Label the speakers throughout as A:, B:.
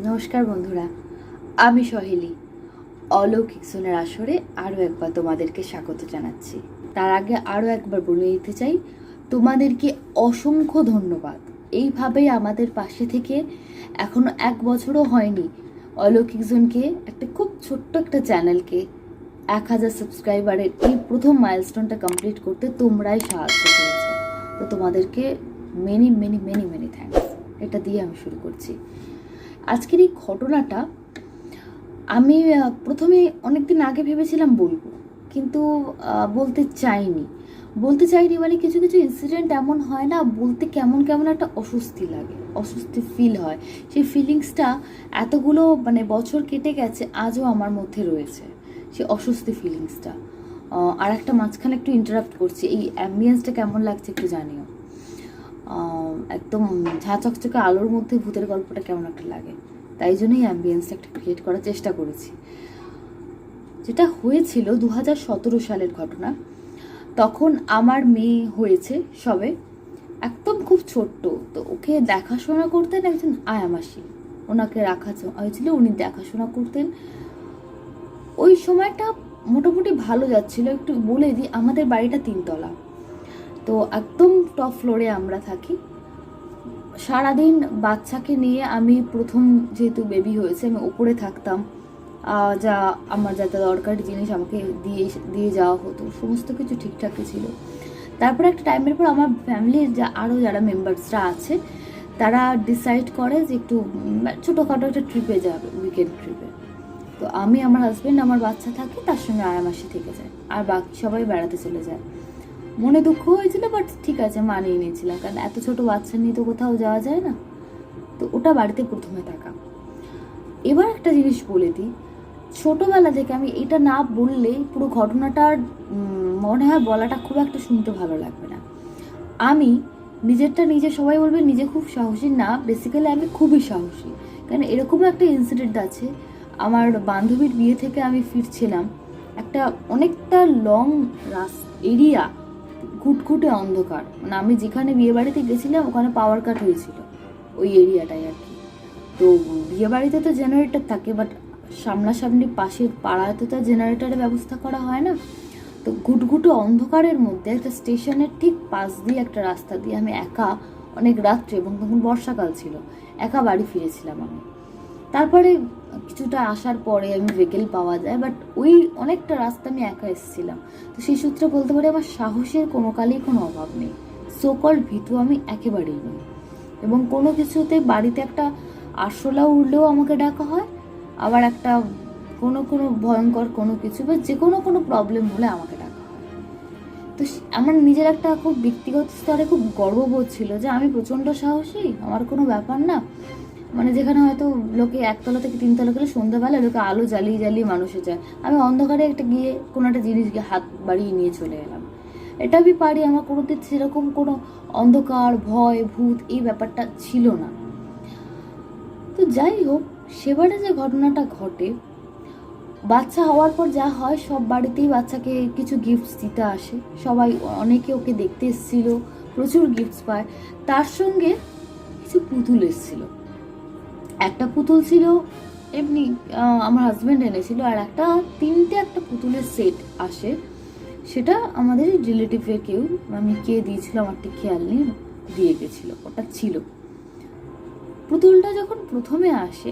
A: নমস্কার বন্ধুরা, আমি সহেলি। অলৌকিক জোনের আসরে আরও একবার তোমাদেরকে স্বাগত জানাচ্ছি। তার আগে আরও একবার বলে দিতে চাই, তোমাদেরকে অসংখ্য ধন্যবাদ। এইভাবেই আমাদের পাশে থেকে এখনো 1 বছরও হয়নি অলৌকিক জোনকে, একটা খুব ছোট্ট একটা চ্যানেলকে 1000 সাবস্ক্রাইবারের এই প্রথম মাইলস্টোনটা কমপ্লিট করতে তোমরাই সাহায্য করেছো। তো তোমাদেরকে many many many many thanks. এটা দিয়ে আমি শুরু করছি। আজকের এই ঘটনাটা আমি প্রথমে অনেকদিন আগে ভেবেছিলাম বলবো, কিন্তু বলতে চাইনি মানে কিছু কিছু ইনসিডেন্ট এমন হয় না, বলতে কেমন কেমন একটা অস্বস্তি লাগে, অস্বস্তি ফিল হয়। সেই ফিলিংসটা এতগুলো বছর কেটে গেছে, আজও আমার মধ্যে রয়েছে সেই অস্বস্তি ফিলিংসটা। আর একটা মাঝখানে একটু ইন্টারাপ্ট করছি, এই অ্যাম্বিয়েন্সটা কেমন লাগছে একটু জানিও। একদম ঝাঁ চকচকে আলোর মধ্যে ভূতের গল্পটা কেমন একটা লাগে, তাই জন্যই অ্যাম্বিয়েন্সটা একটা ক্রিয়েট করার চেষ্টা করেছি। যেটা হয়েছিল 2017 সালের ঘটনা। তখন আমার মেয়ে হয়েছে সবে, একদম খুব ছোট্ট। তো ওকে দেখাশোনা করতেন একজন আয়া মাসি, ওনাকে রাখা হয়েছিল, উনি দেখাশোনা করতেন। ওই সময়টা মোটামুটি ভালো যাচ্ছিল। একটু বলে দিই, আমাদের বাড়িটা 3 তলা, তো একদম টপ ফ্লোরে আমরা থাকি। সারাদিন বাচ্চাকে নিয়ে আমি প্রথম যেহেতু বেবি হয়েছে, আমি ওপরে থাকতাম। যা আমার যাতে দরকারি জিনিস আমাকে দিয়ে দিয়ে যাওয়া হতো, সমস্ত কিছু ঠিকঠাকই ছিল। তারপরে একটা টাইমের পর আমার ফ্যামিলির আরও যারা মেম্বার্সরা আছে, তারা ডিসাইড করে যে একটু ছোটোখাটো একটা ট্রিপে যাবে, উইকেন্ড ট্রিপে। তো আমি, আমার হাজব্যান্ড, আমার বাচ্চা থাকি, তার সঙ্গে আয়া মাসি থেকে যায়, আর বাকি সবাই বেড়াতে চলে যায়। মনে দুঃখ হয়েছিল, বাট ঠিক আছে, মানিয়ে নিয়েছিলাম, কারণ এত ছোট বাচ্চা নিয়ে তো কোথাও যাওয়া যায় না। তো ওটা বাড়িতে প্রথমে থাকা। এবার একটা জিনিস বলে দিই, ছোটোবেলা থেকে আমি এটা না বললে পুরো ঘটনাটার মনে হয় বলাটা খুব একটা শুনতে ভালো লাগবে না। আমি নিজেরটা নিজে, সবাই বলবে নিজে খুব সাহসী না, বেসিক্যালি আমি খুবই সাহসী। কারণ এরকমও একটা ইনসিডেন্ট আছে, আমার বান্ধবীর বিয়ে থেকে আমি ফিরছিলাম, একটা অনেকটা লং এরিয়া, ঘুটঘুটে অন্ধকার। মানে আমি যেখানে বিয়ে বাড়িতে গেছিলাম ওখানে পাওয়ার কাট হয়েছিল, ওই এরিয়াটাই আর কি। তো বিয়ে বাড়িতে তো জেনারেটর থাকে, বাট সামনাসামনি পাশের পাড়াতে তো জেনারেটরের ব্যবস্থা করা হয় না। তো ঘুটঘুটে অন্ধকারের মধ্যে একটা স্টেশনের ঠিক পাশ দিয়ে একটা রাস্তা দিয়ে আমি একা, অনেক রাত্রে, এবং তখন বর্ষাকাল ছিল, একা বাড়ি ফিরেছিলাম আমি। তারপরে কিছুটা আসার পরে আমি ভেহিকেল পাওয়া যায়, বাট ওই অনেকটা রাস্তা আমি একা এসেছিলাম। তো সেই সূত্রে বলতে পারি আমার সাহসের কোনো কালেই কোনো অভাব নেই, সোকল ভীতু আমি একেবারেই নই। এবং কোনো কিছুতে বাড়িতে একটা আরশোলা উঠলেও আমাকে ডাকা হয়, আবার একটা কোনো কোনো ভয়ঙ্কর কোনো কিছু বা যে কোনো কোনো প্রবলেম হলে আমাকে ডাকা হয়। তো আমার নিজের একটা খুব ব্যক্তিগত স্তরে খুব গর্ববোধ ছিল যে আমি প্রচণ্ড সাহসী, আমার কোনো ব্যাপার না। যেখানে হয়তো লোকে 1 তলা থেকে 3 তলা গেলে সন্ধ্যাবেলা লোকে আলো জ্বালিয়ে জ্বালিয়ে মানুষে যায়, আমি অন্ধকারে একটা গিয়ে কোনো একটা জিনিস গিয়ে হাত বাড়িয়ে নিয়ে চলে এলাম। এটা আমি পারি, আমার কোনোদিন সেরকম কোনো অন্ধকার, ভয়, ভূত এই ব্যাপারটা ছিল না। তো যাই হোক, সেবারে যে ঘটনাটা ঘটে, বাচ্চা হওয়ার পর যা হয়, সব বাড়িতেই বাচ্চাকে কিছু গিফটস দিতে আসে সবাই, অনেকে ওকে দেখতে এসেছিল, প্রচুর গিফটস পায়। তার সঙ্গে কিছু পুতুল এসেছিল। একটা পুতুল ছিল এমনি আমার হাজব্যান্ড এনেছিল, আর একটা পুতুলের সেট আসে, সেটা আমাদের রিলেটিভের কেউ, আমি কে দিয়েছিল আমার ঠিক খেয়াল নেই, দিয়ে গেছিলো, ওটা ছিল। পুতুলটা যখন প্রথমে আসে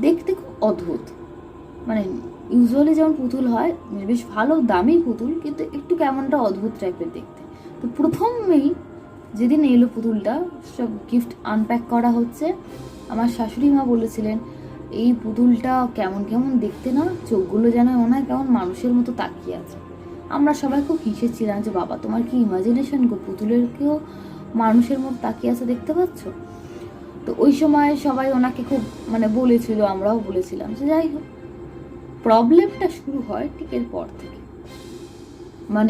A: দেখতে খুব অদ্ভুত, ইউজুয়ালি যেমন পুতুল হয় বেশ ভালো দামি পুতুল, কিন্তু একটু কেমনটা অদ্ভুত টাইপের দেখতে। তো প্রথমেই যেদিন এলো পুতুলটা, সব গিফট আনপ্যাক করা হচ্ছে, আমার শাশুড়ি মা বলেছিলেন এই পুতুলটা কেমন কেমন দেখতে না, চোখগুলো যেন মনে হয় কেমন মানুষের মতো তাকিয়ে আছে। আমরা সবাই খুব হেসেছিলাম যে বাবা তোমার কি ইমাজিনেশন গো, পুতুলেরকেও মানুষের মতো তাকিয়ে আছে দেখতে পাচ্ছ। তো ওই সময় সবাই ওনাকে খুব বলেছিল, আমরাও বলেছিলাম। যে যাই হোক, প্রবলেমটা শুরু হয় ঠিক এরপর থেকে।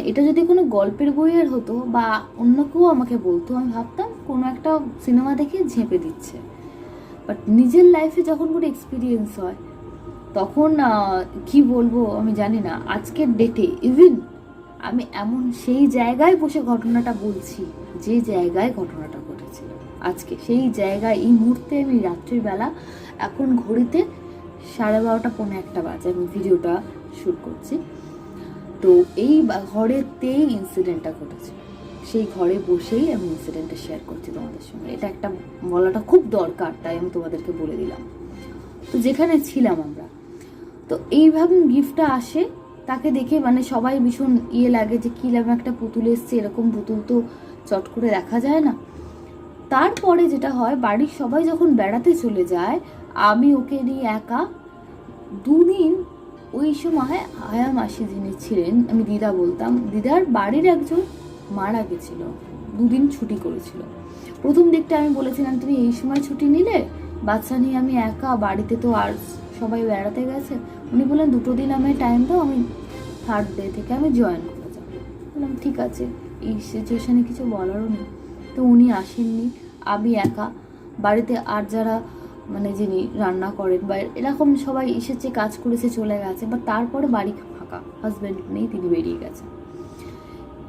A: এটা যদি কোনো গল্পের বইয়ের হতো বা অন্য কেউ আমাকে বলতো, আমি ভাবতাম কোনো একটা সিনেমা দেখে ঝেঁপে দিচ্ছে। বাট নিজের লাইফে যখন কোনো এক্সপিরিয়েন্স হয়, তখন কি বলবো আমি জানি না। আজকের ডেটে ইভেন আমি এমন সেই জায়গায় বসে ঘটনাটা বলছি যে জায়গায় ঘটনাটা ঘটেছিল, আজকে সেই জায়গায় এই মুহূর্তে আমি রাত্রির বেলা এখন ঘড়িতে 12:30 পৌনে 1 বাজে, আমি ভিডিওটা শ্যুট করছি। তো এই ঘরেতেই ইনসিডেন্টটা ঘটেছে, সেই ঘরে বসেই আমি ইনসিডেন্টটা শেয়ার করছি তোমাদের সঙ্গে। এটা একটা বলাটা খুব দরকার, তাই আমি তোমাদেরকে বলে দিলাম। তো যেখানে ছিলাম আমরা, তো এইভাবে গিফটটা আসে, তাকে দেখে মানে সবাই ভীষণ লাগে যে কী লাভ একটা পুতুল এসছে, এরকম পুতুল তো চট করে দেখা যায় না। তারপরে যেটা হয়, বাড়ির সবাই যখন বেড়াতে চলে যায়, আমি ওকে নিয়ে একা 2 দিন। ওই সময় আয়া মাসি যিনি ছিলেন, আমি দিদা বলতাম, দিদার বাড়ির একজন মারা গেছিল, 2 দিন ছুটি করেছিল। প্রথম দিকটা আমি বলেছিলাম তুমি এই সময় ছুটি নিলে, বাচ্চা নিয়ে আমি একা, বাড়িতে তো আর সবাই বেড়াতে গেছে। উনি বললেন 2 দিন আমায় টাইম দাও, আমি 3rd ডে থেকে আমি জয়েন করে যাবো। বললাম ঠিক আছে, এই সিচুয়েশানে কিছু বলারও নেই। তো উনি আসেননি, আমি একা, বাড়িতে আর যারা মানে যিনি রান্না করেন বা এরকম সবাই এসেছে, কাজ করেছে, চলে গেছে, বা তারপরে বাড়ি ফাঁকা, হাজব্যান্ড নেই, তিনি বেরিয়ে গেছে।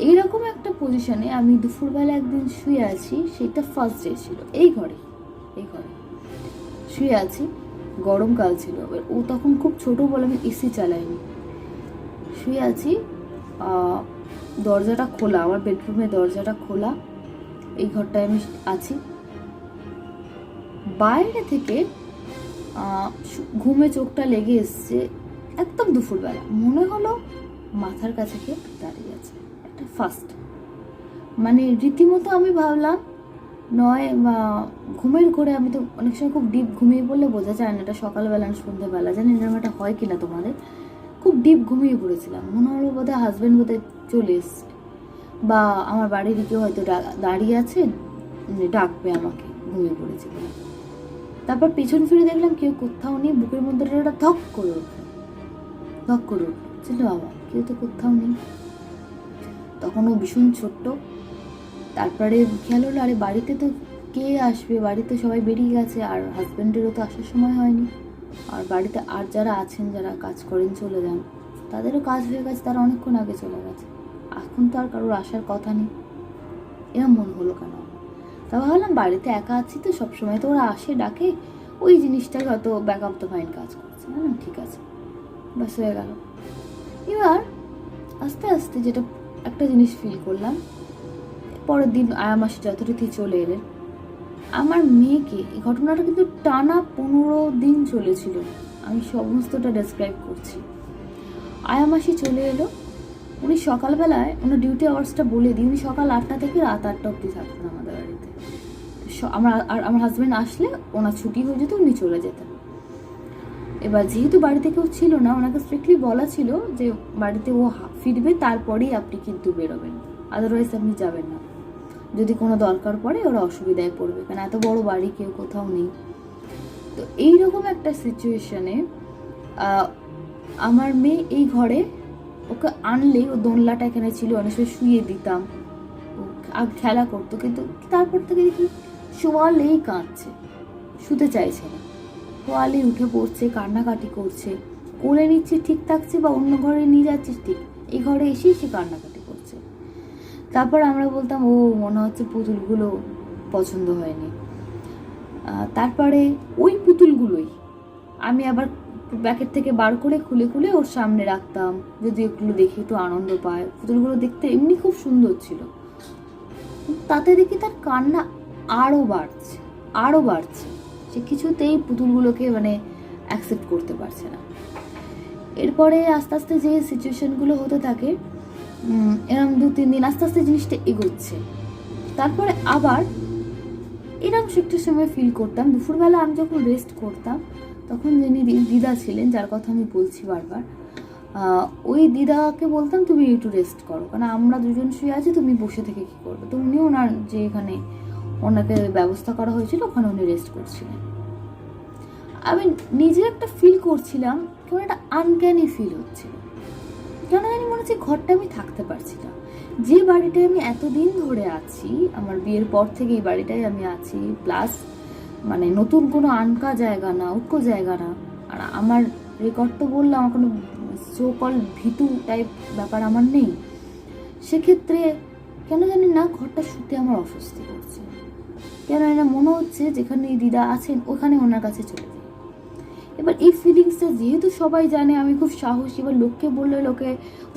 A: এইরকম একটা পজিশনে আমি দুপুরবেলা একদিন শুয়ে আছি, সেটা ফার্স্ট ডে ছিল, এই ঘরে শুয়ে আছি, গরমকাল ছিল। ও তখন খুব ছোট বলে আমি এসি চালাইনি, শুয়ে আছি, দরজাটা খোলা, আমার বেডরুমের দরজাটা খোলা, এই ঘরটায় আমি আছি। বাইরে থেকে ঘুমে চোখটা লেগে এসছে, একদম দুপুরবেলা, মনে হলো মাথার কাছে কে দাঁড়িয়ে আছে, একটা ফার্স্ট। মানে রীতিমতো আমি ভাবলাম নয় ঘুমের ঘরে, আমি তো অনেক সময় খুব ডিপ ঘুমিয়ে পড়লে বোঝা যায় না এটা সকালবেলা না সন্ধ্যেবেলা, জানি এরকম একটা হয় কিনা তোমাদের। খুব ডিপ ঘুমিয়ে পড়েছিলাম, মনে হলো বোধহয় হাজব্যান্ড বোধহয় চলে এসছে, বা আমার বাড়ির কেউ হয়তো দাঁড়িয়ে আছেন, ডাকবে আমাকে, ঘুমিয়ে পড়েছিলাম। তারপর পেছন ফিরে দেখলাম কেউ কোথাও নেই, বুকের মধ্যে একটা ধক করে উঠল, ছিল বাবা, কেউ তো কোথাও নেই। তখনও ভীষণ ছোট্ট। তারপরে খেয়াল হলো আরে বাড়িতে তো কে আসবে, বাড়িতে সবাই বেরিয়ে গেছে, আর হাজব্যান্ডেরও তো আসার সময় হয়নি, আর বাড়িতে আর যারা আছেন, যারা কাজ করেন চলে যান, তাদেরও কাজ হয়ে গেছে, তারা অনেকক্ষণ আগে চলে গেছে, এখন তো আর কারোর আসার কথা নেই। এরম মনে হলো কেন? তা ভাবলাম বাড়িতে একা আছি তো, সবসময় তো ওরা আসে ডাকে, ওই জিনিসটাই হয়তো ব্যাক অফ দ্য মাইন্ড কাজ করছে। ঠিক আছে, বাস হয়ে গেল। এবার আস্তে আস্তে যেটা একটা জিনিস ফিল করলাম, পরের দিন আয়া মাসি যথারীতি চলে এলেন। আমার মেয়েকে, এই ঘটনাটা কিন্তু টানা 15 দিন চলেছিল, আমি সমস্তটা ডেসক্রাইব করছি। আয়া মাসি চলে এলো, উনি সকালবেলায়, ওনার ডিউটি আওয়ার্সটা বলে দিই, উনি সকাল 8টা থেকে রাত 8টা অবধি থাকতেন আমাদের বাড়িতে। আমার হাজব্যান্ড আসলে ওনার ছুটি হয়ে যেত, উনি চলে যেতেন। এবার যেহেতু বাড়িতে কেউ ছিল না, ওনাকে স্ট্রিক্টলি বলা ছিল যে বাড়িতে ও ফিরবে, তারপরেই আপনি কিন্তু বেরোবেন, আদারওয়াইজ আপনি যাবেন না, যদি কোনো দরকার পড়ে ওরা অসুবিধায় পড়বে, কারণ এত বড় বাড়ি, কেউ কোথাও নেই। তো এইরকম একটা সিচুয়েশনে আমার মেয়ে এই ঘরে, ওকে আনলে, ও দোলনাটা এখানে ছিল, অনেক সময় শুয়ে দিতাম, ও খেলা করতো, কিন্তু তারপর থেকে দেখি শোয়ালেই কাঁদছে, শুতে চাইছে না, শোয়ালেই উঠে পড়ছে, কান্নাকাটি করছে, কোলে নিচ্ছে ঠিক থাকছে, বা অন্য ঘরে নিয়ে যাচ্ছে ঠিক, এই ঘরে এসেই সে কান্নাকাটি করছে। তারপর আমরা বলতাম ও মনে হচ্ছে পুতুলগুলো পছন্দ হয়নি। তারপরে ওই পুতুলগুলোই আমি আবার প্যাকেট থেকে বার করে খুলে খুলে ওর সামনে রাখতাম, যদি এগুলো দেখে একটু আনন্দ পায়। পুতুলগুলো দেখতে এমনি খুব সুন্দর ছিল, তাতে দেখি তার কান্না আরও বাড়ছে, সে কিছুতেই পুতুলগুলোকে মানে অ্যাকসেপ্ট করতে পারছে না। এরপরে আস্তে আস্তে যে সিচুয়েশনগুলো হতে থাকে, এরকম 2-3 দিন আস্তে আস্তে জিনিসটা এগোচ্ছে। তারপরে আবার এরকম একটা সময় ফিল করতাম, দুপুরবেলা আমি যখন রেস্ট করতাম, তখন যিনি দিদা ছিলেন, যার কথা আমি বলছি বারবার, ওই দিদাকে বলতাম তুমি একটু রেস্ট করো, কারণ আমরা দুজন শুয়ে আছি, তুমি বসে থেকে কী করবে। তো উনি ওনার যে এখানে ওনাকে ব্যবস্থা করা হয়েছিল, ওখানে উনি রেস্ট করছিলেন। আমি নিজে একটা ফিল করছিলাম, কেমন একটা আনক্যানি ফিল হচ্ছিল, কেন জানি মনে হচ্ছে ঘরটা আমি থাকতে পারছি না। যে বাড়িটায় আমি এতদিন ধরে আছি, আমার বিয়ের পর থেকে এই বাড়িটায় আমি আছি, প্লাস মানে নতুন কোনো আনকা জায়গা না, ঐক্য জায়গা না, আর আমার রেকর্ড তো বললাম, আমার কোনো সোকল ভীতু টাইপ ব্যাপার আমার নেই। সেক্ষেত্রে কেন জানি না ঘরটা শুতে আমার অস্বস্তি করছে, কেন জানি না মনে হচ্ছে যেখানে দিদা আছেন ওখানে ওনার কাছে চলে যাই, এবার এই ফিলিংসটা যেহেতু সবাই জানে আমি খুব সাহসী, এবার লোককে বললে লোকে,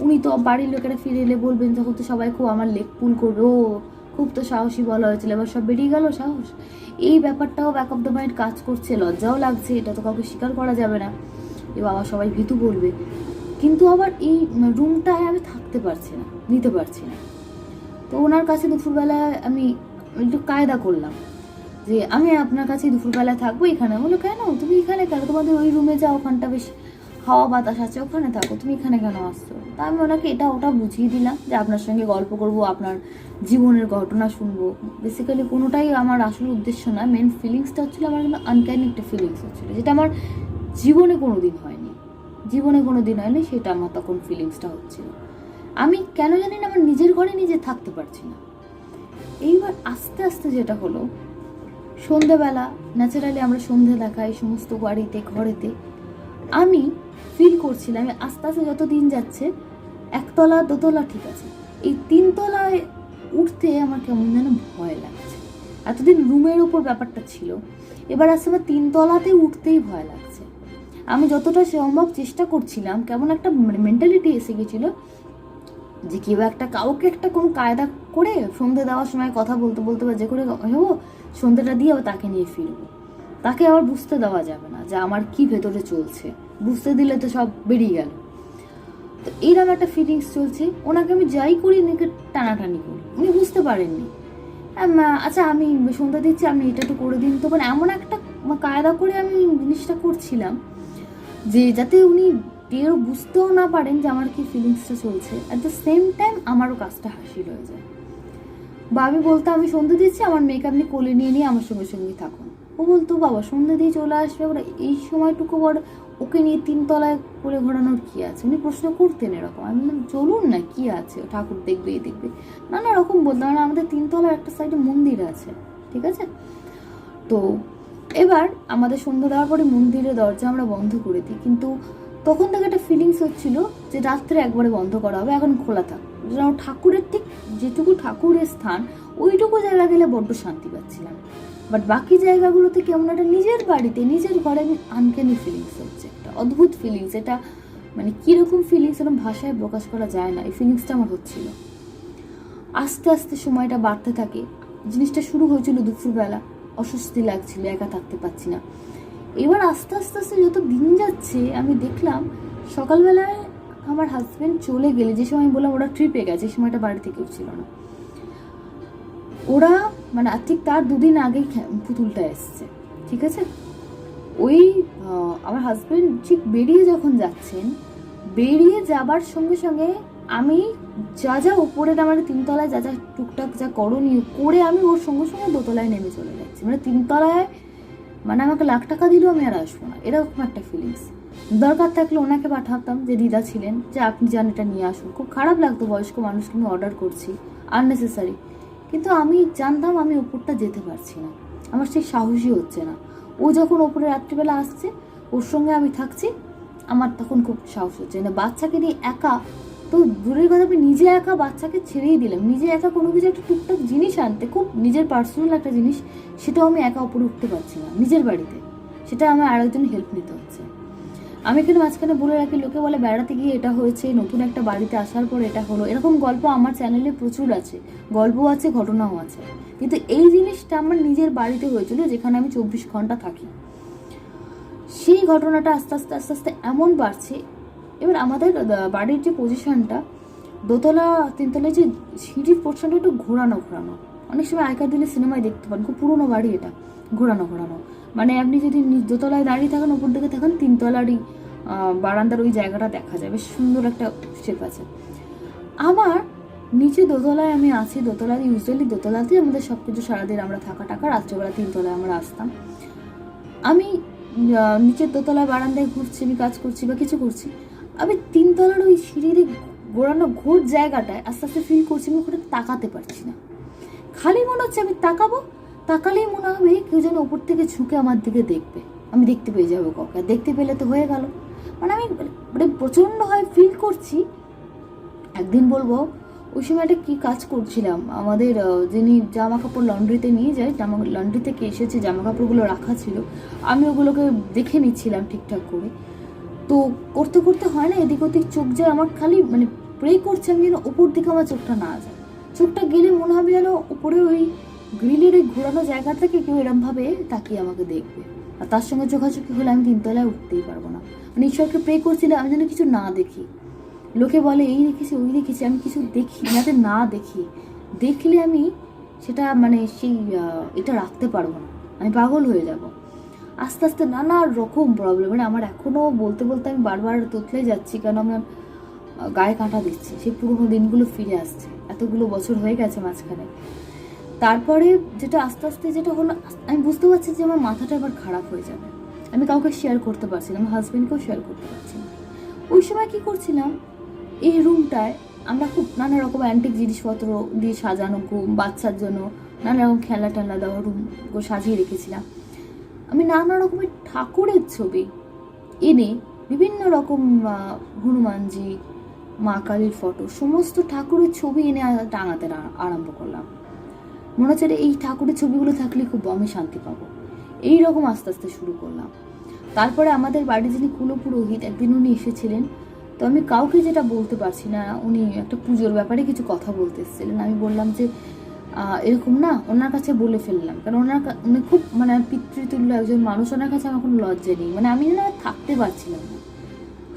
A: উনি তো বাড়ির লোকেরা ফিরে এলে বলবেন, তখন তো সবাই খুব আমার লেগ পুল করবে, ও খুব তো সাহসী বলা হয়েছিল, এবার সব বেরিয়ে গেল সাহস। এই ব্যাপারটাও ব্যাক অফ দ্য মাইন্ড কাজ করছে, লজ্জাও লাগছে, এটা তো কাউকে স্বীকার করা যাবে না, এবার আবার সবাই ভীতু বলবে। কিন্তু আবার এই রুমটায় আমি থাকতে পারছি না, নিতে পারছি না। তো ওনার কাছে দুপুরবেলায় আমি একটু কায়দা করলাম যে আমি আপনার কাছে দুপুরবেলায় থাকবো এখানে। বললো কেন তুমি এখানে কেন, তোমাদের ওই রুমে যাও, ওখানটা বেশ হাওয়া বাতাস আছে, ওখানে থাকো, তুমি এখানে কেন আসছো? তা আমি ওনাকে এটা ওটা বুঝিয়ে দিলাম যে আপনার সঙ্গে গল্প করব, আপনার জীবনের ঘটনা শুনবো। বেসিক্যালি কোনোটাই আমার আসল উদ্দেশ্য না, মেন ফিলিংসটা হচ্ছিলো আমার কিন্তু আনক্যানি একটা ফিলিংস হচ্ছিলো, যেটা আমার জীবনে কোনো দিন হয়নি, সেটা আমার তখন ফিলিংসটা হচ্ছিল। আমি কেন জানি না আমার নিজের ঘরে নিজে থাকতে পারছি না। এইবার আস্তে আস্তে যেটা হলো, সন্ধেবেলা ন্যাচারালি আমরা সন্ধে দেখাই সমস্ত বাড়িতে ঘরেতে, আমি ফিল করছিলাম আমি আস্তে আস্তে যত দিন যাচ্ছে, একতলা দোতলা ঠিক আছে, এই তিনতলায় উঠতে আমার কেমন যেন ভয় লাগছে। এতদিন রুমের ওপর ব্যাপারটা ছিল, এবার আসলে আমার তিনতলাতে উঠতেই ভয় লাগছে। আমি যতটা সম্ভব চেষ্টা করছিলাম, কেমন একটা মেন্টালিটি এসে গেছিলো যে কেউ একটা কাউকে একটা কোনো কায়দা করে সন্ধে দেওয়ার সময় কথা বলতে বলতে বা যে করে হবো সন্ধেটা দিয়ে আবার তাকে নিয়ে ফিরবো, তাকে আবার বুঝতে দেওয়া যাবে না যে আমার কি ভেতরে চলছে, বুঝতে দিলে তো সব বেরিয়ে গেল। তো এইরকম একটা ফিলিংস চলছে, ওনাকে আমি যাই করি নাকি টানাটানি করি, উনি বুঝতে পারেননি। আচ্ছা আমি সন্ধ্যা দিচ্ছি, আপনি এটা একটু করে দিন তো, মানে এমন একটা কায়দা করে আমি জিনিসটা করছিলাম যে যাতে উনি বুঝতেও না পারেন যে আমার কি ফিলিংসটা চলছে, অ্যাট দ্য সেম টাইম আমারও কাজটা হাসিল হয়ে যায়। বা আমি বলতো আমি সন্ধ্যে দিচ্ছি, আমার মেয়েকে আপনি কোলে নিয়ে নিয়ে আমার সঙ্গে সঙ্গে থাকুন। ও বলতো বাবা সন্ধ্যে দিয়ে চলে আসবে, ওরা এই সময়টুকু বড় ওকে নিয়ে তিনতলায় কোলে ঘোরানোর কি আছে, উনি প্রশ্ন করতেন এরকম। আমি বললাম চলুন না, কি আছে, ঠাকুর দেখবে এই দেখবে, নানা রকম বলতাম। মানে আমাদের তিনতলার একটা সাইডে মন্দির আছে, ঠিক আছে। তো এবার আমাদের সন্ধ্যা দেওয়ার পরে মন্দিরের দরজা আমরা বন্ধ করে দিই, কিন্তু তখন থেকে একটা ফিলিংস হচ্ছিল যে রাত্রে একবারে বন্ধ করা হবে, এখন খোলা থাক, যেন ঠাকুরের ঠিক যেটুকু ঠাকুরের স্থান ওইটুকু জায়গা গেলে বড্ড শান্তি পাচ্ছিলাম। বাট বাকি জায়গাগুলোতে কেমন একটা নিজের বাড়িতে নিজের ঘরে আমি আনক্যানি ফিলিংস হচ্ছে, একটা অদ্ভুত ফিলিংস। এটা মানে কীরকম ফিলিংস এরকম ভাষায় প্রকাশ করা যায় না, এই ফিলিংসটা আমার হচ্ছিল। আস্তে আস্তে সময়টা বাড়তে থাকে, জিনিসটা শুরু হয়েছিল দুপুরবেলা, অস্বস্তি লাগছিল, একা থাকতে পারছি না। এবার আস্তে আস্তে আস্তে যত দিন যাচ্ছে আমি দেখলাম সকালবেলায় আমার হাজব্যান্ড চলে গেলে, যে সময় বললাম ওরা ট্রিপে গেছে, এই সময়টা বাড়িতে কেউ ছিল না, ওরা মানে ঠিক তার দুদিন আগেই পুতুলটা এসছে, ঠিক আছে। ওই আমার হাজব্যান্ড ঠিক বেরিয়ে যখন যাচ্ছেন, বেরিয়ে যাবার সঙ্গে সঙ্গে আমি যা যা ওপরের আমার তিনতলায় যা যা টুকটাক যা করণীয় করে আমি ওর সঙ্গে সঙ্গে দোতলায় নেমে চলে যাচ্ছি। মানে তিনতলায় মানে আমাকে লাখ টাকা দিলেও আমি আর আসবো না, এরকম একটা ফিলিংস। দরকার থাকলে ওনাকে পাঠাতাম, যে দিদা ছিলেন, যে আপনি যান এটা নিয়ে আসুন। খুব খারাপ লাগতো বয়স্ক মানুষকে আমি অর্ডার করছি আননেসেসারি, কিন্তু আমি জানতাম আমি ওপরটা যেতে পারছি না, আমার সেই সাহসী হচ্ছে না। ও যখন ওপরে রাত্রিবেলা আসছে, ওর সঙ্গে আমি থাকছি, আমার তখন খুব সাহস হচ্ছে না। বাচ্চাকে নিয়ে একা তো দূরের কথা, আমি নিজে একা বাচ্চাকে ছেড়েই দিলাম, নিজে একা কোনো কিছু একটা টুকটাক জিনিস আনতে, খুব নিজের পার্সোনাল একটা জিনিস, সেটাও আমি একা উপরে উঠতে পারছি না নিজের বাড়িতে, সেটা আমার আরেকজন হেল্প নিতে হচ্ছে। আমি এখানে মাঝখানে বলে রাখি, লোকে বলে বেড়াতে গিয়ে এটা হয়েছে, নতুন একটা বাড়িতে আসার পর এটা হলো, এরকম গল্প আমার চ্যানেলে প্রচুর আছে, গল্প আছে, ঘটনাও আছে। কিন্তু এই জিনিসটা আমার নিজের বাড়িতে হয়েছিল, যেখানে আমি 24 ঘন্টা থাকি। সেই ঘটনাটা আস্তে আস্তে আস্তে আস্তে এমন বাড়ছে। এবার আমাদের বাড়ির যে পজিশনটা, দোতলা তিনতলায় যে সিঁড়ির পোর্শনটা একটু ঘোরানো ঘোরানো, অনেক সময় আগেকার দিনে সিনেমায় দেখতে পান, খুব পুরোনো বাড়ি এটা, ঘোরানো ঘোরানো। মানে আপনি যদি দোতলায় দাঁড়িয়ে থাকেন, ওপর দিকে থাকেন, তিনতলারই বারান্দার ওই জায়গাটা দেখা যায়, বেশ সুন্দর একটা শেপ আছে। আমার নিচে দোতলায় আমি আছি, দোতলায় ইউজুয়ালি দোতলাতেই আমাদের সব কিছু সারাদিন আমরা থাকা টাকা, রাত্রেবেলা তিনতলায় আমরা আসতাম। আমি নিচের দোতলায় বারান্দায় ঘুরছি, আমি কাজ করছি বা কিছু করছি, আমি তিনতলার ওই সিঁড়ির ঘোরানো ঘোর জায়গাটায় আস্তে আস্তে ফিল করছি আমি ওখানে তাকাতে পারছি না। খালি মনে হচ্ছে আমি তাকাবো, তাকালেই মনে হবে কেউ যেন ওপর থেকে ঝুঁকে আমার দিকে দেখবে, আমি দেখতে পেয়ে যাবো কাউকে, দেখতে পেলে তো হয়ে গেল। মানে আমি মানে প্রচণ্ড হয় ফিল করছি। একদিন বলবো ওই সময় একটা কী কাজ করছিলাম, আমাদের যিনি জামা কাপড় লন্ড্রিতে নিয়ে যায়, লন্ড্রি থেকে এসেছে জামা কাপড়গুলো রাখা ছিল, আমি ওগুলোকে দেখে নিচ্ছিলাম ঠিকঠাক করে। তো করতে করতে হয় না, এদিক ওদিক চোখ যায় আমার, খালি মানে প্রে করছে আমি যেন ওপর দিকে আমার চোখটা না যায়। চোখটা গেলে মনে হবে যেন উপরে ওই গ্রিলের ওই ঘোরানো জায়গা থেকে কেউ এরমভাবে তাকিয়ে আমাকে দেখবে, আর তার সঙ্গে চোখাচোখি হলে আমি 3 তলায় উঠতেই পারবো না। মানে ঈশ্বরকে প্রে করছিলাম আমি যেন কিছু না দেখি। লোকে বলে এই দেখেছি ওই দেখেছি, আমি কিছু দেখি যাতে না দেখি, দেখলে আমি সেটা মানে সেই এটা রাখতে পারবো না, আমি পাগল হয়ে যাব। আস্তে আস্তে নানা রকম প্রবলেম, মানে আমার এখনও বলতে বলতে আমি বারবার তোতলে যাচ্ছি, কারণ আমার গায়ে কাঁটা দিচ্ছে, সেই পুরোনো দিনগুলো ফিরে আসছে, এতগুলো বছর হয়ে গেছে মাঝখানে। তারপরে যেটা আস্তে আস্তে যেটা হলো, আমি বুঝতে পারছি যে আমার মাথাটা এবার খারাপ হয়ে যাবে। আমি কাউকে শেয়ার করতে পারছি না, আমার হাজব্যান্ডকেও শেয়ার করতে পারছি না। ওই সময় কী করছিলাম, এই রুমটায় আমরা খুব নানা রকম অ্যান্টিক জিনিসপত্র দিয়ে সাজানো, বাচ্চার জন্য নানা রকম খেলা টেলা দেওয়া রুম সাজিয়ে রেখেছিলাম। আমি নানা রকমের ঠাকুরের ছবি এনে বিভিন্ন রকম হনুমানজি, মা কালীর ফটো, সমস্ত ঠাকুরের ছবি এনে টাঙাতে আরম্ভ করলাম। মনে হচ্ছে এই ঠাকুরের ছবিগুলো থাকলে খুব আমি শান্তি পাবো, এইরকম আস্তে আস্তে শুরু করলাম। তারপরে আমাদের বাড়ি যিনি কুলপুরোহিত, একদিন উনি এসেছিলেন, তো আমি কাউকে যেটা বলতে পারছি না, উনি একটা পুজোর ব্যাপারে কিছু কথা বলতে এসেছিলেন। আমি বললাম যে এরকম না, ওনার কাছে বলে ফেললাম, কারণ উনি খুব মানে পিতৃতুল্য একজন মানুষ, ওনার কাছে আমার কোনো লজ্জা নেই, মানে আমি যেন থাকতে পারছিলাম না।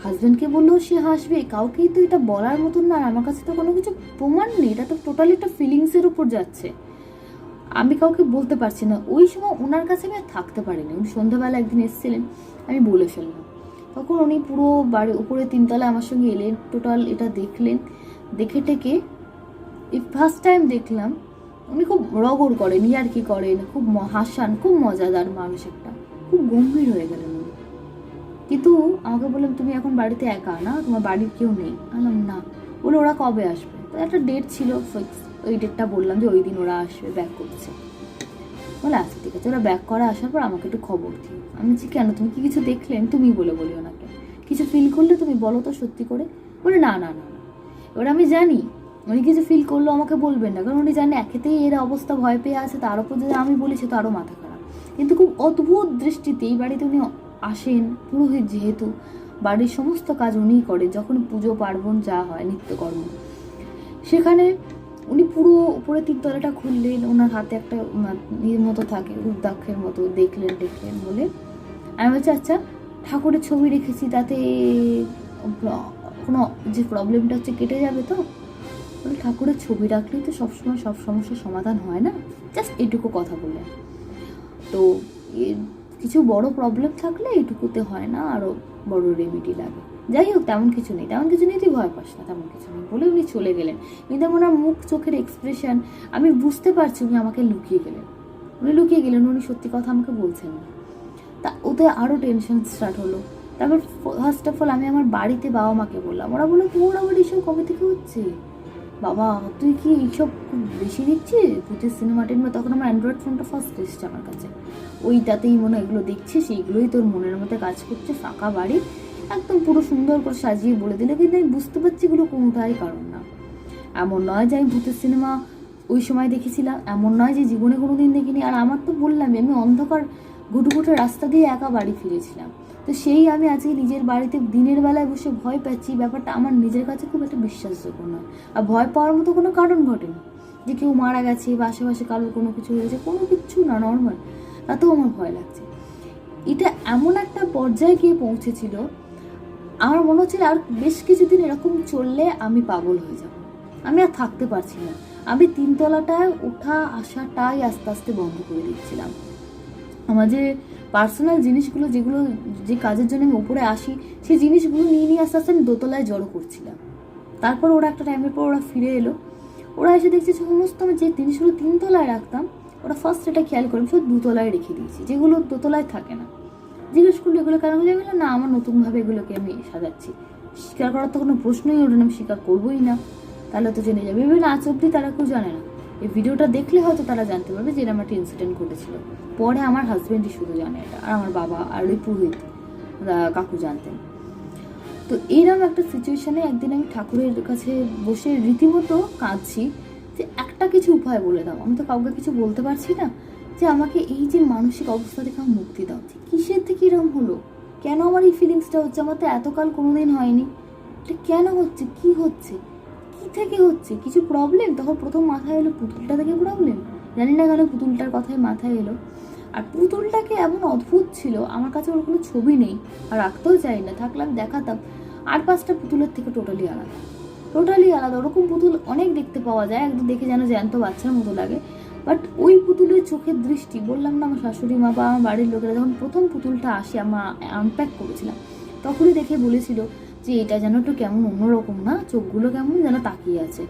A: হাজব্যান্ডকে বললেও সে হাসবে, কাউকেই তো এটা বলার মতন না, আমার কাছে তো কোনো কিছু প্রমাণ নেই, এটা তো টোটালি একটা ফিলিংসের উপর যাচ্ছে, আমি কাউকে বলতে পারছি না। ওই সময় ওনার কাছে আমি আর থাকতে পারিনি, উনি সন্ধ্যাবেলা একদিন এসেছিলেন, আমি বলে ফেললাম। তখন উনি পুরো বাড়ি উপরে 3 তলায় আমার সঙ্গে এলেন, টোটাল এটা দেখলেন, দেখে টেকে এই ফার্স্ট টাইম দেখলাম উনি খুব রগড় করেন, ইয়ার্কি করেন, খুব হাসান, খুব মজাদার মানুষ একটা, খুব গম্ভীর হয়ে গেলেন উনি। কিন্তু আমাকে বললাম তুমি এখন বাড়িতে একা না, তোমার বাড়ির কেউ নেই? বললাম না। বলে ওরা কবে আসবে? তো একটা ডেট ছিল ফিক্স, ওই ডেটটা বললাম যে ওই দিন ওরা আসবে, ব্যাক করছে। বলে আচ্ছা ঠিক আছে, ওরা ব্যাক করা আসার পর আমাকে একটু খবর দিও। আমি বলছি কেন, তুমি কি কিছু দেখলেন? তুমি বলে বলি ওনাকে, কিছু ফিল করলে তুমি বলো তো সত্যি করে। বলে না না না না। এবার আমি জানি উনি কিছু ফিল করলো আমাকে বলবেন না, কারণ উনি জানে একেতেই এর অবস্থা ভয় পেয়ে আছে, তার উপর যদি আমি বলি সে তো আরও মাথা খারাপ। কিন্তু খুব অদ্ভুত দৃষ্টিতে এই বাড়িতে উনি আসেন, পুরোহিত যেহেতু, বাড়ির সমস্ত কাজ উনিই করে, যখন পুজো পার্বণ যা হয় নিত্যকর্ম, সেখানে উনি পুরো উপরে 3 তলাটা খুললেন, ওনার হাতে একটা ইয়ের মতো থাকে, রুদ্রাক্ষের মতো, দেখলেন বলে আমি বলছি আচ্ছা ঠাকুরের ছবি রেখেছি, তাতে কোনো যে প্রবলেমটা হচ্ছে কেটে যাবে তো? বলে ঠাকুরের ছবি রাখলেই তো সবসময় সব সমস্যার সমাধান হয় না, জাস্ট এইটুকু কথা বললেন। তো কিছু বড় প্রবলেম থাকলে এইটুকুতে হয় না, আরও বড় রেমেডি লাগে। যাই হোক তেমন কিছু নেই তুই ভয় পাস না, তেমন কিছু নেই বলে উনি চলে গেলেন। কিন্তু ওনার মুখ চোখের এক্সপ্রেশন আমি বুঝতে পারছি উনি আমাকে লুকিয়ে গেলেন, উনি সত্যি কথা আমাকে বলছেন না। তা ওতে আরও টেনশন স্টার্ট হলো। তারপর ফার্স্ট অফ অল আমি আমার বাড়িতে বাবা মাকে বললাম, ওরা বললো তোর আবার এইসব কবে থেকে হচ্ছে? বাবা তুই কি এইসব খুব বেশি দেখছিস ভূতের সিনেমা টিনেমা? তখন আমার অ্যান্ড্রয়েড ফোনটা ফার্স্ট এসছে আমার কাছে, ওইটাতেই মনে হয় এগুলো দেখছিস, এইগুলোই তোর মনের মধ্যে কাজ করছে, ফাঁকা বাড়ি, একদম পুরো সুন্দর করে সাজিয়ে বলে দিলে। কিন্তু আমি বুঝতে পারছি এগুলো কোনোটাই কারণ না। এমন নয় যে আমি ভূতের সিনেমা ওই সময় দেখেছিলাম, এমন নয় যে জীবনে কোনো দিন দেখিনি। আর আমার তো বললামই আমি অন্ধকার ঘুটুঘুটে রাস্তা দিয়ে একা বাড়ি ফিরেছিলাম, তো সেই আমি আজকে নিজের বাড়িতে দিনের বেলায় বসে ভয় পাচ্ছি, ব্যাপারটা আমার নিজের কাছে খুব একটা বিশ্বাসযোগ্য নয়। আর ভয় পাওয়ার মতো কোনো কারণ ঘটেনি, যে কেউ মারা গেছে বা আশেপাশে কারোর কোনো কিছু হয়েছে, কোনো কিছু না, নর্মাল, তাতেও আমার ভয় লাগছে। এটা এমন একটা পর্যায়ে গিয়ে পৌঁছেছিল, আমার মনে হচ্ছিল আর বেশ কিছুদিন এরকম চললে আমি পাগল হয়ে যাব, আমি আর থাকতে পারছি না। আমি 3 তলাটায় ওঠা আসাটাই আস্তে আস্তে বন্ধ করে দিচ্ছিলাম। আমার যে পার্সোনাল জিনিসগুলো, যেগুলো যে কাজের জন্য আমি উপরে আসি, সেই জিনিসগুলো নিয়ে আস্তে আস্তে আমি 2 তলায় জড়ো করছিলাম। তারপর ওরা একটা টাইমের পর ওরা ফিরে এলো, ওরা এসে দেখছে সমস্ত আমি যে জিনিসগুলো 3 তলায় রাখতাম, ওরা ফার্স্ট এটা খেয়াল করে শুধু 2 তলায় রেখে দিয়েছি, যেগুলো 2 তলায় থাকে না। জিজ্ঞেস করলো এগুলো কেন হয়ে গেলো? না আমার নতুনভাবে এগুলোকে আমি সাজাচ্ছি। স্বীকার করার তো কোনো প্রশ্নই ওঠে না, আমি স্বীকার করবোই না, তাহলে তো জেনে যাবে। এবার আজ অব্দি তারা কেউ জানে না, এই ভিডিওটা দেখলে হয়তো তারা জানতে পারবে যে এরকম একটা ইনসিডেন্ট ঘটেছিল। পরে আমার হাজব্যান্ডই শুধু জানে এটা, আর আমার বাবা আর ওই পুরোহিত কাকু জানতেন। তো তো এইরকম একটা সিচুয়েশানে একদিন আমি ঠাকুরের কাছে বসে রীতিমতো কাঁদছি যে একটা কিছু উপায় বলে দাও, আমি তো কাউকে কিছু বলতে পারছি না, যে আমাকে এই যে মানসিক অবস্থা থেকে আমার মুক্তি দাও। যে কিসের থেকে এরকম হলো, কেন আমার এই ফিলিংসটা হচ্ছে, আমার তো এতকাল কোনোদিন হয়নি, এটা কেন হচ্ছে, কি হচ্ছে, কি থেকে হচ্ছে, কিছু প্রবলেম? তখন প্রথম মাথায় এলো পুতুলটা থেকে প্রবলেম, জানি না কেন পুতুলটার কথাই মাথায় এলো। আর পুতুলটাকে এমন অদ্ভুত ছিল, আমার কাছে ওর কোনো ছবি নেই আর রাখতেও চাই না, থাকলে আমি দেখাতাম। আর 5টা পুতুলের থেকে টোটালি আলাদা, টোটালি আলাদা। ওরকম পুতুল অনেক দেখতে পাওয়া যায়, একদম দেখে যেন জ্যান্ত বাচ্চার মতো লাগে, বাট ওই পুতুলের চোখের দৃষ্টি, বললাম না আমার শাশুড়ি মা বা আমার বাড়ির লোকেরা যখন প্রথম পুতুলটা আসে আমরা আনপ্যাক করেছিলাম, তখনই দেখে বলেছিল যে এটা যেন একটু কেমন অন্যরকম না, চোখগুলো কেমন যেন তাকিয়ে আছে।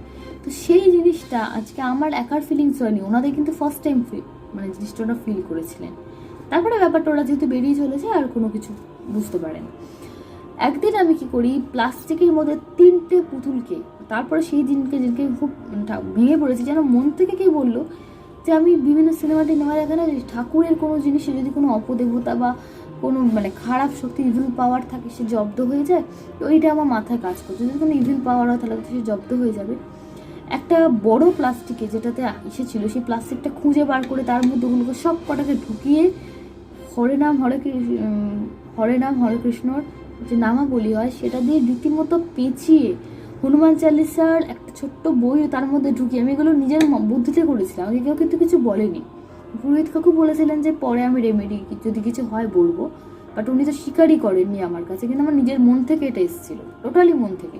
A: তো সেই জিনিসটা আজকে আমার একার ফিলিংস হয়নি, ওনাদের কিন্তু ফার্স্ট টাইম মানে জিনিসটা ওরা ফিল করেছিলেন। তারপরে ব্যাপারটা ওরা যেহেতু বেরিয়ে চলেছে আর কোনো কিছু বুঝতে পারেন। একদিন আমি কি করি, প্লাস্টিকের মধ্যে 3টে পুতুলকে, তারপরে সেই দিনকে যেদিনকে খুব ভেঙে পড়েছি, যেন মন থেকে কে বললো যে আমি বিভিন্ন সিনেমা টিনেমা দেখা না, ঠাকুরের কোনো জিনিসে যদি কোনো অপদেবতা বা কোনো মানে খারাপ শক্তি, ইভিল পাওয়ার থাকে, সে জব্দ হয়ে যায়। তো এইটা আমার মাথায় কাজ করছে, যদি কোনো ইভিল পাওয়ার হয় তাহলে সে জব্দ হয়ে যাবে। একটা বড় প্লাস্টিকে যেটাতে এসেছিল, সেই প্লাস্টিকটা খুঁজে বার করে তার মধ্যে ওগুলোকে সব কটাকে ঢুকিয়ে হরে নাম হরে কৃষ্ণর যে নামাবলী হয় সেটা দিয়ে রীতিমতো পেঁচিয়ে হনুমান চালিসার একটা ছোট্ট বইও তার মধ্যে ঢুকিয়ে, আমি এগুলো নিজের বুদ্ধিতে করেছিলাম, আমাকে কেউ কিন্তু কিছু বলেনি। পুরোহিত কাকু বলেছিলেন যে পরে আমি রেমেডি যদি কিছু হয় বলবো, বাট উনি তো স্বীকারই করেননি আমার কাছে, কিন্তু আমার নিজের মন থেকে এটা এসেছিলো, টোটালি মন থেকে।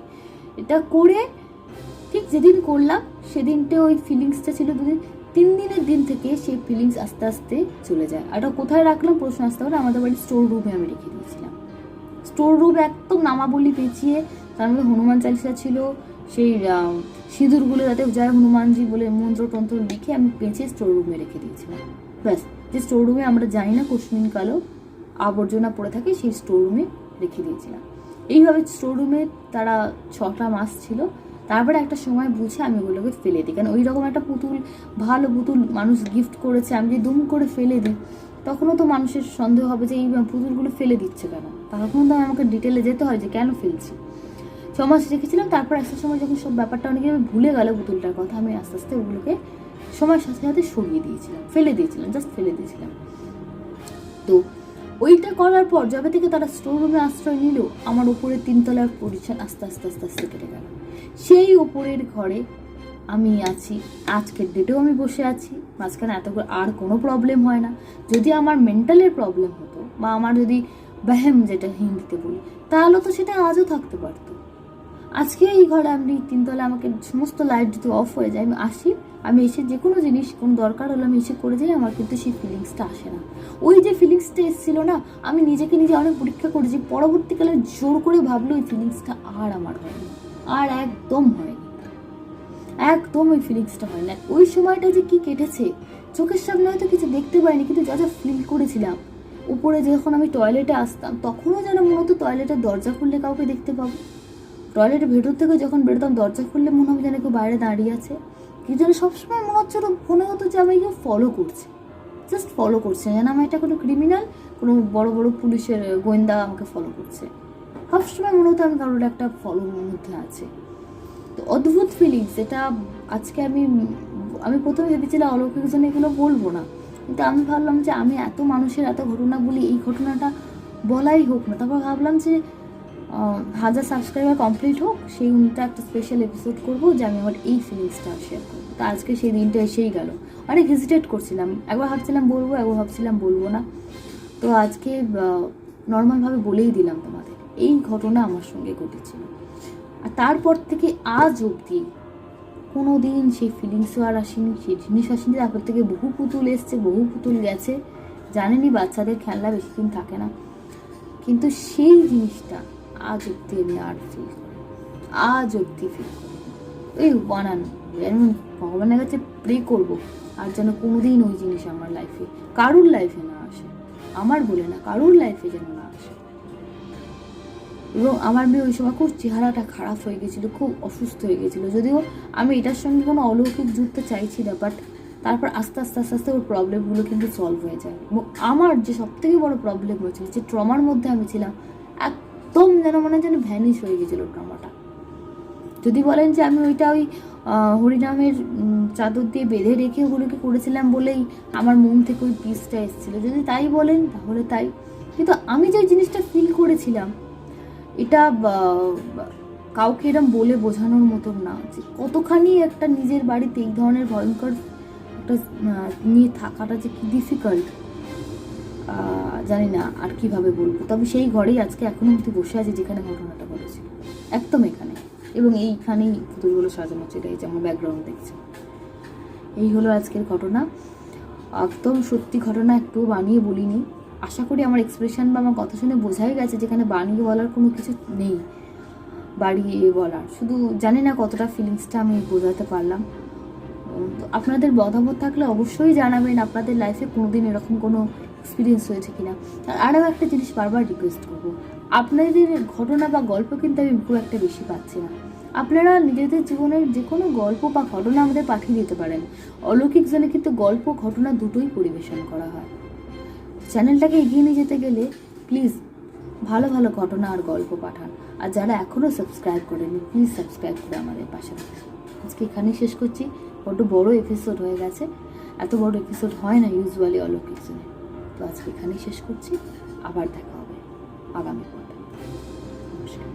A: এটা করে ঠিক যেদিন করলাম সেদিনটা ওই ফিলিংসটা ছিল 3 দিনের দিন থেকে সেই ফিলিংস আস্তে আস্তে চলে যায়। আর এটা কোথায় রাখলাম প্রশ্ন আসতে পারে, আমাদের বাড়ির স্টোর রুমে আমি রেখে দিয়েছিলাম। স্টোর রুম একদম নামাবলী পেঁচিয়ে, তার মধ্যে হনুমান চালিসা ছিল, সেই সিঁদুরগুলো যাতে জয় হনুমানজি বলে মন্ত্রতন্ত্র লিখে আমি পেঁচিয়ে স্টোর রুমে রেখে দিয়েছিলাম। ব্যাস, যে স্টোর রুমে আমরা জানি না কোশ্মিন কালো আবর্জনা পড়ে থাকে, সেই স্টোর রুমে রেখে দিয়েছিলাম। এইভাবে স্টোর রুমে তারা 6টা মাস ছিল। তারপরে একটা সময় বুঝে আমি ওগুলোকে ফেলে দিই, কারণ ওই রকম একটা পুতুল, ভালো পুতুল মানুষ গিফট করেছে, আমি যদি দুম করে ফেলে দিই তখনও তো মানুষের সন্দেহ হবে যে এই পুতুলগুলো ফেলে দিচ্ছে কেন, তখন তো আমাকে ডিটেলে যেতে হয় যে কেন ফেলছি। 6 মাস রেখেছিলাম। তারপর একটা সময় যখন সব ব্যাপারটা অনেকে ভুলে গেল পুতুলটার কথা, আমি আস্তে আস্তে ওগুলোকে সময়ের সাথে সাথে সরিয়ে দিয়েছিলাম, ফেলে দিয়েছিলাম, জাস্ট ফেলে দিয়েছিলাম। তো ওইটা করার পর যবে থেকে তারা স্টোর রুমে আশ্রয় নিল, আমার উপরে 3 তলার পজিশন আস্তে আস্তে আস্তে আস্তে কেটে গেল। সেই ওপরের ঘরে আমি আছি, আজকের ডেটেও আমি বসে আছি, মাঝখানে এত আর কোনো প্রবলেম হয় না। যদি আমার মেন্টালের প্রবলেম হতো বা আমার যদি ব্যায়াম যেটা হিন্দিতে বলি, তাহলে তো সেটা আজও থাকতে পারতো। আজকে এই ঘরে আমি 3 তলা, আমাকে সমস্ত লাইট যদি অফ হয়ে যায়, আমি আসি, আমি এসে যে কোনো জিনিস কোনো দরকার হলে আমি এসে করে যাই, আমার কিন্তু সেই ফিলিংসটা আসে না। ওই যে ফিলিংসটা এসেছিল না, আমি নিজেকে নিজে অনেক পরীক্ষা করেছি, পরবর্তীকালে জোর করে ভাবলো ওই ফিলিংসটা আর আমার হয়নি, আর একদম হয়নি, একদম ওই ফিলিংসটা হয় না। ওই সময়টা যে কি কেটেছে, চোখের সামনে হয়তো কিছু দেখতে পাইনি, কিন্তু যা যা ফিল করেছিলাম, উপরে যখন আমি টয়লেটে আসতাম তখনও যেন মনে হতো টয়লেটের দরজা খুললে কাউকে দেখতে পাবো, টয়লেটের ভেতর থেকে যখন বেরোতাম দরজা খুললে মনে হবে যেন কেউ বাইরে দাঁড়িয়ে আছে, কি যেন সবসময় মনে হতো যে আমাকে কেউ ফলো করছে, জাস্ট ফলো করছে, যেন আমি এটা কোনো ক্রিমিনাল, কোনো বড় বড় পুলিশের গোয়েন্দা আমাকে ফলো করছে। সবসময় মনে হতো আমি কারোর একটা ফলোর মধ্যে আছে। তো অদ্ভুত ফিলিংস এটা। আজকে আমি প্রথমে ভেবেছিলাম অলৌকিক জন্য এগুলো বলবো না, কিন্তু আমি ভাবলাম যে আমি এত মানুষের এত ঘটনা বলি, এই ঘটনাটা বলাই হোক না। তারপর ভাবলাম যে 1000 সাবস্ক্রাইবার কমপ্লিট হোক, সেই অনুযায়ী একটা স্পেশাল এপিসোড করবো যে আমি আমার এই ফিলিংসটা শেয়ার করবো। তো আজকে সেই দিনটা এসেই গেল। অনেক হেজিটেট করছিলাম, একবার ভাবছিলাম বলবো, একবার ভাবছিলাম বলবো না। তো আজকে নর্মালভাবে বলেই দিলাম তোমাদের, এই ঘটনা আমার সঙ্গে ঘটেছিল। আর তারপর থেকে আজ অবধি কোনো দিন সেই ফিলিংসও আর আসেনি, সেই জিনিস আসেনি। তারপর থেকে বহু পুতুল এসছে, বহু পুতুল গেছে, জানেনি বাচ্চাদের খেলনা বেশি দিন থাকে না, কিন্তু সেই জিনিসটা আজ অব্দি আমি আর ফিল করি, আজ অব্দি ফিল করি। এই বানানো আমি ভগবানের কাছে প্রে করবো আর যেন কোনোদিন ওই জিনিস আমার লাইফে, কারুর লাইফে না আসে, আমার বলে না, কারুর লাইফে যেন না আসে। এবং আমার মেয়ে ওই সময় খুব চেহারাটা খারাপ হয়ে গেছিলো, খুব অসুস্থ হয়ে গেছিলো, যদিও আমি এটার সঙ্গে কোনো অলৌকিক জুড়তে চাইছি না, বাট তারপর আস্তে আস্তে আস্তে আস্তে ওর প্রবলেমগুলো কিন্তু সলভ হয়ে যায়। এবং আমার যে সবথেকে বড় প্রবলেম হয়েছিল, যে ট্রমার মধ্যে আমি ছিলাম, একদম যেন মনে হয় যেন ভ্যানিশ হয়ে গেছিলো ড্রামাটা। যদি বলেন যে আমি ওইটা ওই হরিনামের চাদর দিয়ে বেঁধে রেখে ওগুলোকে করেছিলাম বলেই আমার মন থেকে ওই পিসটা এসেছিলো, যদি তাই বলেন তাহলে তাই। কিন্তু আমি যে জিনিসটা ফিল করেছিলাম এটা কাউকে এরম বলে বোঝানোর মতন না, যে কতখানি একটা নিজের বাড়িতে এই ধরনের ভয়ঙ্কর একটা নিয়ে থাকাটা যে কি ডিফিকাল্ট, জানি না আর কিভাবে বলবো। তবে সেই ঘরেই আজকে এখনো অবধি বসে আছি যেখানে ঘটনাটা ঘটেছিল, একদম এখানে, এবং এইখানেই পুতুলগুলো সাজানো ছিল, এই যে আমার ব্যাকগ্রাউন্ড দেখছে। এই হলো আজকের ঘটনা, একদম সত্যি ঘটনা, একটু বানিয়ে বলিনি। আশা করি আমার এক্সপ্রেশন বা আমার কথা শুনে বোঝাই গেছে যেখানে বানিয়ে বলার কোনো কিছু নেই, বাড়িয়ে বলার। শুধু জানি না কতটা ফিলিংসটা আমি বোঝাতে পারলাম। তো আপনাদের মতামত থাকলে অবশ্যই জানাবেন, আপনাদের লাইফে কোনোদিন এরকম কোনো এক্সপিরিয়েন্স হয়েছে কিনা। আর আরও একটা জিনিস বারবার রিকোয়েস্ট করবো, আপনাদের ঘটনা বা গল্প কিন্তু আমি খুব একটা বেশি পাচ্ছি না। আপনারা নিজেদের জীবনের যে কোনো গল্প বা ঘটনা আমাদের পাঠিয়ে দিতে পারেন। অলৌকিক জনে কিন্তু গল্প ঘটনা দুটোই পরিবেশন করা হয়। চ্যানেলটাকে এগিয়ে নিয়ে যেতে গেলে প্লিজ ভালো ভালো ঘটনা আর গল্প পাঠান। আর যারা এখনও সাবস্ক্রাইব করেনি প্লিজ সাবস্ক্রাইব করে আমাদের পাশে থাকুন। আজকে এখানেই শেষ করছি, বড্ড বড় এপিসোড হয়ে গেছে, এত বড় এপিসোড হয় না ইউজুয়ালি অলৌকিক জনে। তো আজকে এখানেই শেষ করছি, আবার দেখা হবে আগামী পর্বে। নমস্কার।